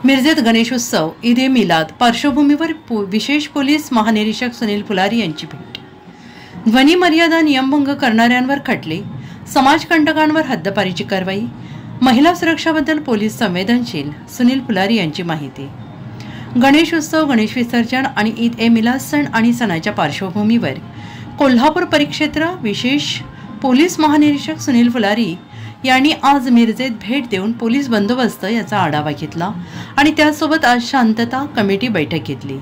मिरजेत गणेशोत्सव ईद ए मिलाद पार्श्वभूमीवर विशेष पोलीस महानिरीक्षक सुनील फुलारी यांची भेट। ध्वनी मर्यादा नियमभंग करणाऱ्यांवर खटले, समाजकंटकांवर हद्दपारीची कारवाई, महिला सुरक्षाबद्दल पोलीस संवेदनशील, सुनील फुलारी यांची माहिती। गणेशोत्सव, गणेश विसर्जन आणि ईद ए मिलाद सण आणि सणाच्या पार्श्वभूमीवर कोल्हापूर परिक्षेत्र विशेष पोलीस महानिरीक्षक सुनील फुलारी यांनी आज मिरजेत भेट देऊन पोलीस बंदोबस्त याचा आढावा घेतला आणि त्यासोबत आज शांतता कमिटी बैठक घेतली।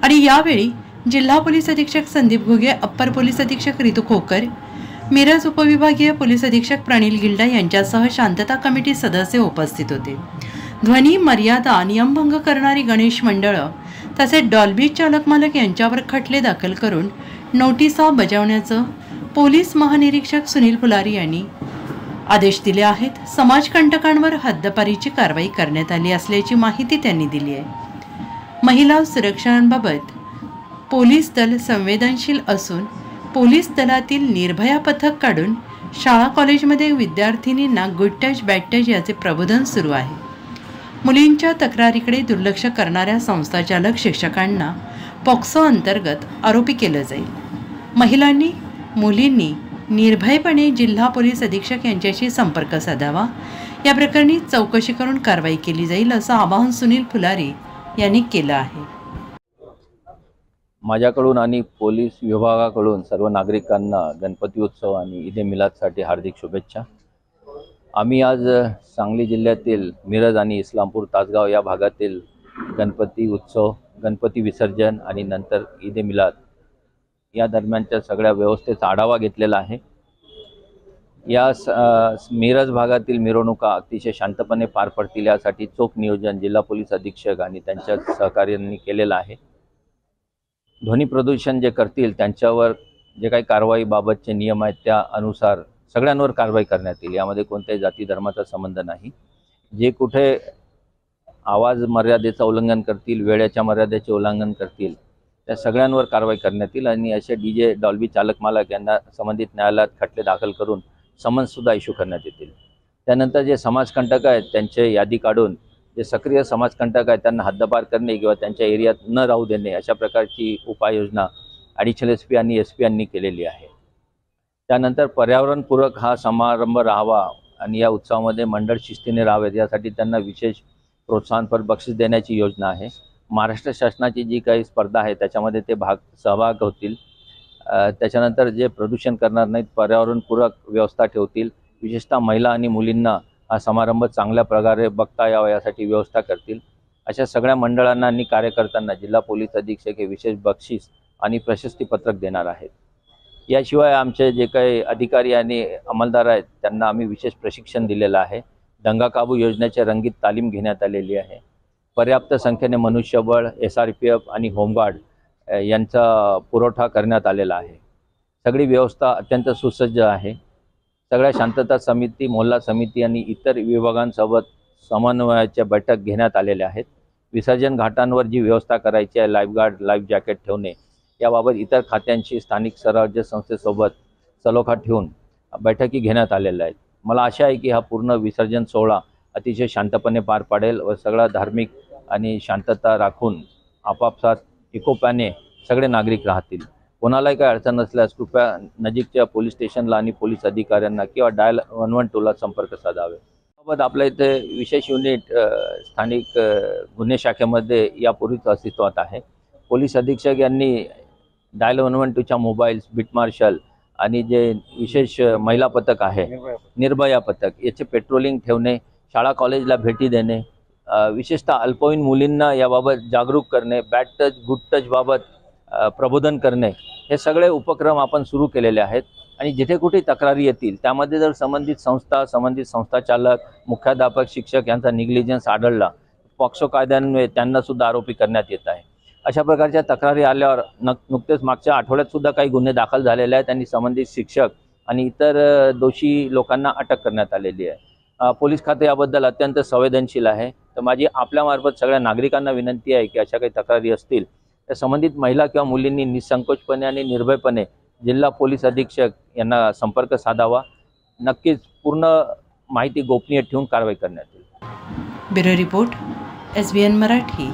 आणि यावेळी जिल्हा पोलीस अधीक्षक संदीप घुगे, अप्पर पोलीस अधीक्षक रितू खोकर, मिरज उपविभागीय पोलीस अधीक्षक प्रणील गिल्डा यांच्यासह शांतता कमिटी सदस्य उपस्थित होते। ध्वनी मर्यादा नियमभंग करणारी गणेश मंडळं तसेच डॉल्बी चालक मालक यांच्यावर खटले दाखल करून नोटिसा बजावण्याचं पोलीस महानिरीक्षक सुनील फुलारी यांनी आदेश दिले आहेत। समाजकंटकांवर हद्दपारीची कारवाई करण्यात आली असल्याची माहिती त्यांनी दिली आहे। महिला सुरक्षांबाबत पोलीस दल संवेदनशील असून पोलीस दलातील निर्भया पथक काढून शाळा कॉलेजमध्ये विद्यार्थिनींना गुड टच बॅड टच याचे प्रबोधन सुरू आहे। मुलींच्या तक्रारीकडे दुर्लक्ष करणाऱ्या संस्थाचालक शिक्षकांना पॉक्सो अंतर्गत आरोपी केलं जाईल। महिलांनी मुलींनी निर्भयपणे जिल्हा पोलीस अधीक्षक यांच्याशी संपर्क साधावा, या प्रकरणी चौकशी करून कारवाई केली जाईल असं आवाहन सुनील फुलारी यांनी केलं आहे। माझ्याकडून आणि पोलीस विभागाकडून सर्व नागरिकांना गणपती उत्सव आणि ईद ए मिलादसाठी हार्दिक शुभेच्छा। आम्ही आज सांगली जिल्ह्यातील मिरज आणि इस्लामपूर तासगाव या भागातील गणपती उत्सव, गणपती विसर्जन आणि नंतर ईद ए मिलाद या दरम्यानच्या सगळ्या व्यवस्थेचा आढावा घेतलेला आहे। या मिरज भागातील मिरवणुका अतिशय शांतपणे पार पडतील यासाठी चोख नियोजन जिल्हा पोलीस अधीक्षक आणि त्यांच्या सहकार्यांनी केलेलं आहे। ध्वनी प्रदूषण जे करतील त्यांच्यावर जे काही कारवाईबाबतचे नियम आहेत त्या अनुसार सगळ्यांवर कारवाई करण्यात येईल। यामध्ये कोणत्याही जाती धर्माचा संबंध नाही। जे कुठे आवाज मर्यादेचं उल्लंघन करतील, वेळेच्या मर्यादेचे उल्लंघन करतील त्या सगळ्यांवर कारवाई करण्यात येईल आणि असे डीजे डॉल्बी चालक मालक यांना संबंधित न्यायालयात खटले दाखल करून समन्ससुद्धा इश्यू करण्यात येतील। त्यानंतर जे समाजकंटक आहेत त्यांची यादी काढून जे सक्रिय समाजकंटक आहेत त्यांना हद्दपार करणे किंवा त्यांच्या एरियात न राहू देणे अशा प्रकारची उपाययोजना ॲडिशनल SP आणि SP यांनी केलेली आहे। त्यानंतर पर्यावरणपूरक हा समारंभ राहावा आणि या उत्सवामध्ये मंडळ शिस्तीने राहावेत यासाठी त्यांना विशेष प्रोत्साहनपर बक्षीस देण्याची योजना आहे। महाराष्ट्र शासनाची जी काही स्पर्धा आहे त्याच्यामध्ये ते सहभाग होतील। त्याच्यानंतर जे प्रदूषण करणार नाहीत, पर्यावरणपूरक व्यवस्था ठेवतील, विशेषतः महिला आणि मुलींना हा समारंभ चांगल्या प्रकारे बघता यावा यासाठी व्यवस्था करतील। अशा सगळ्या मंडळांना आणि कार्यकर्त्यांना जिल्हा पोलीस अधीक्षक हे विशेष बक्षीस आणि प्रशस्तीपत्रक देणार आहेत। याशिवाय आमचे जे काही अधिकारी आणि अंमलदार आहेत त्यांना आम्ही विशेष प्रशिक्षण दिलेलं आहे। दंगा काबू योजनेची रंगीत तालीम घेण्यात आलेली आहे। पर्याप्त संख्येने मनुष्यबळ, SRPF आणि होमगार्ड यांचा पुरवठा करण्यात आलेला आहे। सगळी व्यवस्था अत्यंत सुसज्ज आहे। सगळ्या शांतता समिती, मोहल्ला समिती आणि इतर विभागांसोबत समन्वयाच्या बैठक घेण्यात आलेल्या आहेत। विसर्जन घाटांवर जी व्यवस्था करायची आहे, लाईफगार्ड, लाईफ जॅकेट ठेवणे याबाबत इतर खात्यांशी स्थानिक स्वराज्य संस्थेसोबत सलोखा ठेवून बैठकी घेण्यात आलेल्या आहेत। मला आशा आहे की हा पूर्ण विसर्जन सोहळा अतिशय शांतपणे पार पाडेल व सगळा धार्मिक आणि शांतता राखून आपापसात एकोप्याने सगळे नागरिक राहतील। कोणालाही काही अडचण नसल्यास कृपया नजीकच्या पोलीस स्टेशनला आणि पोलीस अधिकाऱ्यांना किंवा डायल 112ला संपर्क साधावे। याबाबत आपल्या इथे विशेष युनिट स्थानिक गुन्हे शाखेमध्ये यापूर्वीच अस्तित्वात आहे। पोलीस अधीक्षक यांनी डायल 112च्या मोबाईल्स, बीट मार्शल आणि जे विशेष महिला पथक आहे निर्भया पथक याचे पेट्रोलिंग ठेवणे, शाळा कॉलेजला भेटी देणे, विशेषतः अल्पवयीन मुलींना याबाबत जागरूक करणे, बॅड टच गुड टच बाबत प्रबोधन करणे हे सगळे उपक्रम आपण सुरू केलेले आहेत। आणि जिथे कुठे तक्रारी येतील त्यामध्ये जर संबंधित संस्थाचालक, मुख्याध्यापक, शिक्षक यांचा निग्लिजन्स आढळला पॉक्सो कायद्यान्वये त्यांना सुद्धा आरोपी करण्यात येत आहे। अशा प्रकारच्या तक्रारी आल्यावर नुकतेच मागच्या आठवड्यात सुद्धा काही गुन्हे दाखल झालेले आहेत आणि संबंधित शिक्षक आणि इतर दोषी लोकांना अटक करण्यात आलेली आहे। पोलीस खाते याबद्दल अत्यंत संवेदनशील आहे। तर माझी आपल्यामार्फत सगळ्या नागरिकांना विनंती आहे की अशा काही तक्रारी असतील तर संबंधित महिला किंवा मुलींनी निसंकोचपणे आणि निर्भयपणे जिल्हा पोलीस अधीक्षक यांना संपर्क साधावा। नक्कीच पूर्ण माहिती गोपनीय ठेवून कारवाई करण्यात येईल। Bureau report SBN Marathi